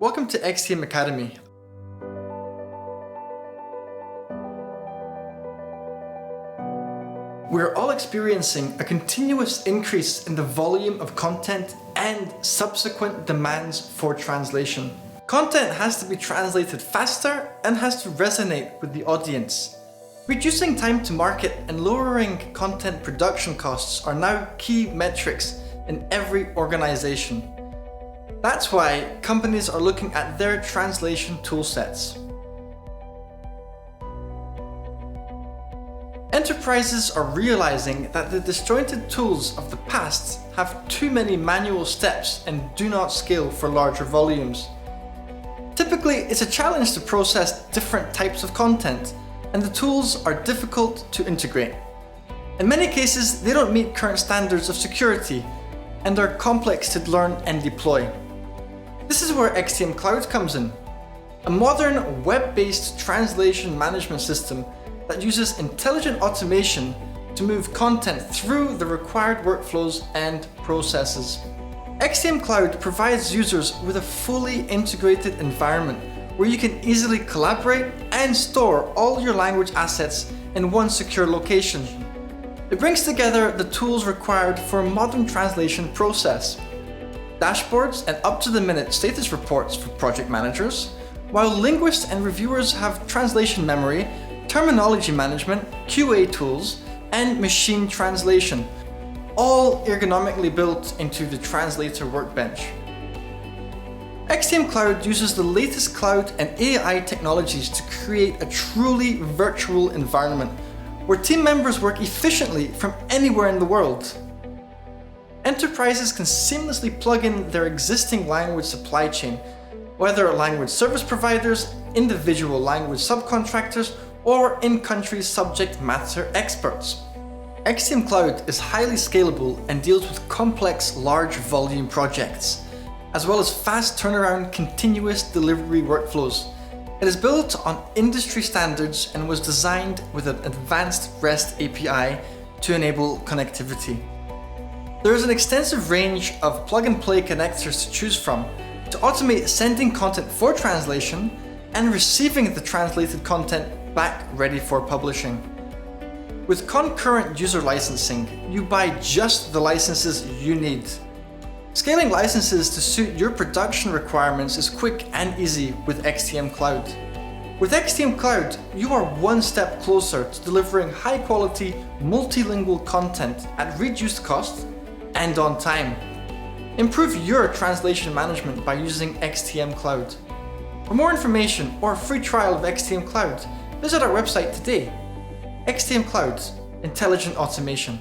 Welcome to XTM Academy. We're all experiencing a continuous increase in the volume of content and subsequent demands for translation. Content has to be translated faster and has to resonate with the audience. Reducing time to market and lowering content production costs are now key metrics in every organization. That's why companies are looking at their translation toolsets. Enterprises are realizing that the disjointed tools of the past have too many manual steps and do not scale for larger volumes. Typically, it's a challenge to process different types of content, and the tools are difficult to integrate. In many cases, they don't meet current standards of security and are complex to learn and deploy. This is where XTM Cloud comes in, a modern web-based translation management system that uses intelligent automation to move content through the required workflows and processes. XTM Cloud provides users with a fully integrated environment where you can easily collaborate and store all your language assets in one secure location. It brings together the tools required for a modern translation process: dashboards and up-to-the-minute status reports for project managers, while linguists and reviewers have translation memory, terminology management, QA tools, and machine translation, all ergonomically built into the translator workbench. XTM Cloud uses the latest cloud and AI technologies to create a truly virtual environment where team members work efficiently from anywhere in the world. Enterprises can seamlessly plug in their existing language supply chain, whether language service providers, individual language subcontractors, or in-country subject matter experts. XTM Cloud is highly scalable and deals with complex, large volume projects, as well as fast turnaround continuous delivery workflows. It is built on industry standards and was designed with an advanced REST API to enable connectivity. There is an extensive range of plug-and-play connectors to choose from to automate sending content for translation and receiving the translated content back ready for publishing. With concurrent user licensing, you buy just the licenses you need. Scaling licenses to suit your production requirements is quick and easy with XTM Cloud. With XTM Cloud, you are one step closer to delivering high-quality, multilingual content at reduced cost and on time. Improve your translation management by using XTM Cloud. For more information or a free trial of XTM Cloud, visit our website today. XTM Cloud, Intelligent Automation.